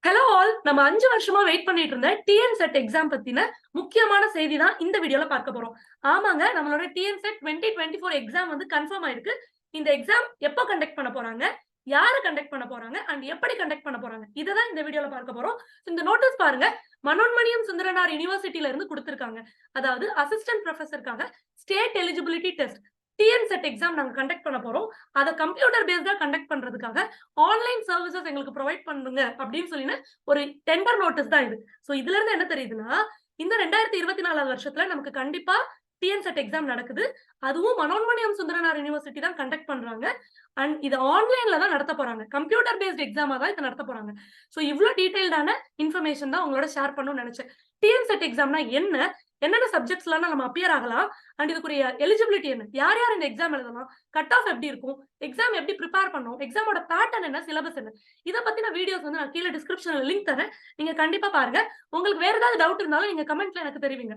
Hello all, நம்ம 5 வருஷமா wait பண்ணிட்டு இருந்த டிஎன் செட் எக்ஸாம் பத்தின முக்கியமான செய்தி தான் இந்த வீடியோல பார்க்க போறோம். ஆமாங்க, நம்மளோட டிஎன் செட் 2024 எக்ஸாம் வந்து கன்ஃபார்ம் ஆயிருக்கு. இந்த எக்ஸாம் எப்போ கண்டக்ட் பண்ண போறாங்க, யாரு கண்டக்ட் பண்ண போறாங்க அண்ட் எப்படி கண்டக்ட் பண்ண போறாங்க, இததான் இந்த வீடியோல பார்க்க போறோம். இந்த நோட்டீஸ் பாருங்க, மனோன்மணியம் சுந்தரனார் யுனிவர்சிட்டியில இருந்து கொடுத்திருக்காங்க. அதாவது அசிஸ்டன்ட் ப்ரொஃபசருக்காக state eligibility test TN SET exam நாங்க கண்டக்ட் பண்ண போறோம். அதை கம்ப்யூட்டர் பேஸ்டா கண்டக்ட் பண்றதுக்காக ஆன்லைன் சர்வீசஸ் எங்களுக்கு ப்ரொவைட் பண்ணுங்க அப்படின்னு சொல்லி ஒரு டெண்டர் நோட்டீஸ் தான் இது. சோ இதுல இருந்து என்ன தெரியுதுன்னா, இந்த 2024 வருஷத்துல நமக்கு கண்டிப்பா டிஎன் செட் எக்ஸாம் நடக்குது. அதுவும் மனோன்மணியம் சுந்தரனார் யுனிவர்சிட்டி தான் கண்டக்ட் பண்றாங்க. அண்ட் இது ஆன்லைன்ல தான் நடத்த போறாங்க. கம்ப்யூட்டர் பேஸ்ட் எக்ஸாமா தான் இதை நடத்த போறாங்க. சோ இவ்ளோ டீடைல்டான இன்ஃபர்மேஷன் தான் உங்களோட ஷேர் பண்ணணும்னு நினைச்சேன். டிஎன் செட் எக்ஸாம்னா என்ன, என்னென்ன சப்ஜெக்ட்ஸ்லாம் நம்ம அப்பியர் ஆகலாம் அண்ட் இதுக்குரிய எலிஜிபிலிட்டி என்ன, யார் யார் இந்த எக்ஸாம் எழுதலாம், கட் ஆஃப் எப்படி இருக்கும், எக்ஸாம் எப்படி ப்ரிப்பேர் பண்ணணும், எக்ஸாமோட பேட்டர்ன் என்ன, சிலபஸ் என்ன, இதை பத்தின வீடியோஸ் வந்து நான் கீழே டிஸ்கிரிப்ஷன்ல லிங்க் தரேன். நீங்க கண்டிப்பா பாருங்க. உங்களுக்கு வேற ஏதாவது டவுட் இருந்தாலும் நீங்க கமெண்ட்ல எனக்கு தெரிவிங்க.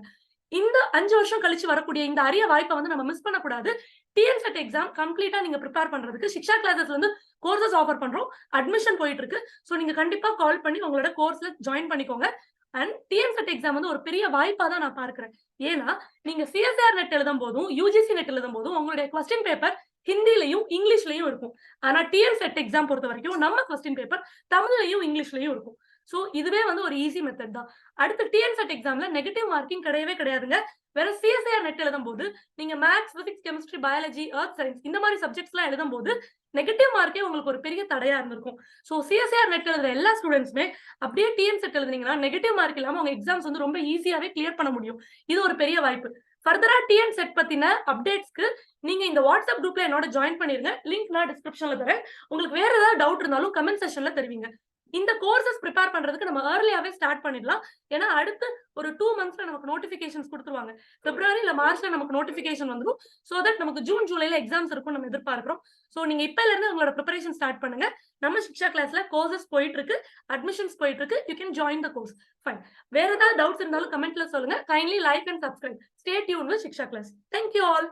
இந்த 5 வருஷம் கழிச்சு வரக்கூடிய இந்த அரிய வாய்ப்பை வந்து நம்ம மிஸ் பண்ணக்கூடாது. டிஎன் செட் எக்ஸாம் கம்ப்ளீட்டா நீங்க ப்ரிப்பேர் பண்றதுக்கு சிக்ஷா கிளாஸஸ்ல இருந்து கோர்சஸ் ஆஃபர் பண்றோம். அட்மிஷன் போயிட்டு இருக்கு. சோ நீங்க கண்டிப்பா கால் பண்ணி உங்களோட கோர்ஸ்ல ஜாயின் பண்ணிக்கோங்க. அண்ட் டிஎன் செட் எக்ஸாம் வந்து ஒரு பெரிய வாய்ப்பா தான் நான் பார்க்கிறேன். ஏன்னா நீங்க சிஎஸ்ஆர் நெட் எழுதும் போதும் யுஜிசி நெட் எழுதும் போதும் உங்களுடைய கொஸ்டின் பேப்பர் ஹிந்திலையும் இங்கிலீஷ்லயும் இருக்கும். ஆனா டிஎன் செட் எக்ஸாம் பொறுத்த வரைக்கும் நம்ம கொஸ்டின் பேப்பர் தமிழ்லையும் இங்கிலீஷ்லயும் இருக்கும். சோ இதுவே வந்து ஒரு ஈஸி மெத்தட் தான். அடுத்து டிஎன் செட் எக்ஸாம்ல நெகட்டிவ் மார்க்கிங் கிடையவே கிடையாதுங்க. வேற சிஎஸ்ஆர் நெட் எழுதும் போது நீங்க maths, physics, chemistry, biology, earth science இந்த மாதிரி சப்ஜெக்ட்ஸ் எல்லாம் எழுதும் போது நெகட்டிவ் மார்க்கே உங்களுக்கு ஒரு பெரிய தடையா இருந்திருக்கும். சோ சிஎஸ்ஆர் நெட் எழுதுற எல்லா ஸ்டூடெண்ட்ஸுமே அப்படியே டிஎன் செட் எழுதுனீங்கன்னா நெகட்டிவ் மார்க் இல்லாம உங்க எக்ஸாம்ஸ் வந்து ரொம்ப ஈஸியாவே கிளியர் பண்ண முடியும். இது ஒரு பெரிய வாய்ப்பு. ஃபர்தரா டிஎன் செட் பத்தின அப்டேட்ஸ்க்கு நீங்க இந்த வாட்ஸ்அப் குரூப்ல என்னோட ஜாயின் பண்ணிருங்க. லிங்க் நான் டிஸ்கிரிப்ஷன்ல தரேன். உங்களுக்கு வேற ஏதாவது டவுட் இருந்தாலும் கமெண்ட் செக்ஷன்ல தெரிவிங்க. இந்த கோர்சஸ் ப்ரிப்பேர் பண்றதுக்கு நம்ம ஏர்லியாவே ஸ்டார்ட் பண்ணிடலாம். ஏன்னா அடுத்து ஒரு 2 மந்த்ஸ்ல நமக்கு நோட்டிபிகேஷன்ஸ் கொடுத்துருவாங்க. பிப்ரவரி இல்ல மார்ச்ல நமக்கு நோட்டிபிகேஷன் வந்துடும். சோ தட் நமக்கு ஜூன் ஜூலைல எக்ஸாம்ஸ் இருக்கும் நம்ம எதிர்பார்க்கிறோம். சோ நீங்க இப்பல இருந்து உங்களோட ப்ரிப்பரேஷன் ஸ்டார்ட் பண்ணுங்க. நம்ம சிக்ஷா கிளாஸ்ல கோர்சஸ் போயிட்டு இருக்கு, அட்மிஷன்ஸ் போயிட்டு இருக்கு. You can join the course. Fine. வேற ஏதாவது டவுட்ஸ் இருந்தாலும் கமெண்ட்ல சொல்லுங்க. Kindly like and subscribe. Stay tune with Shiksha class. Thank you all.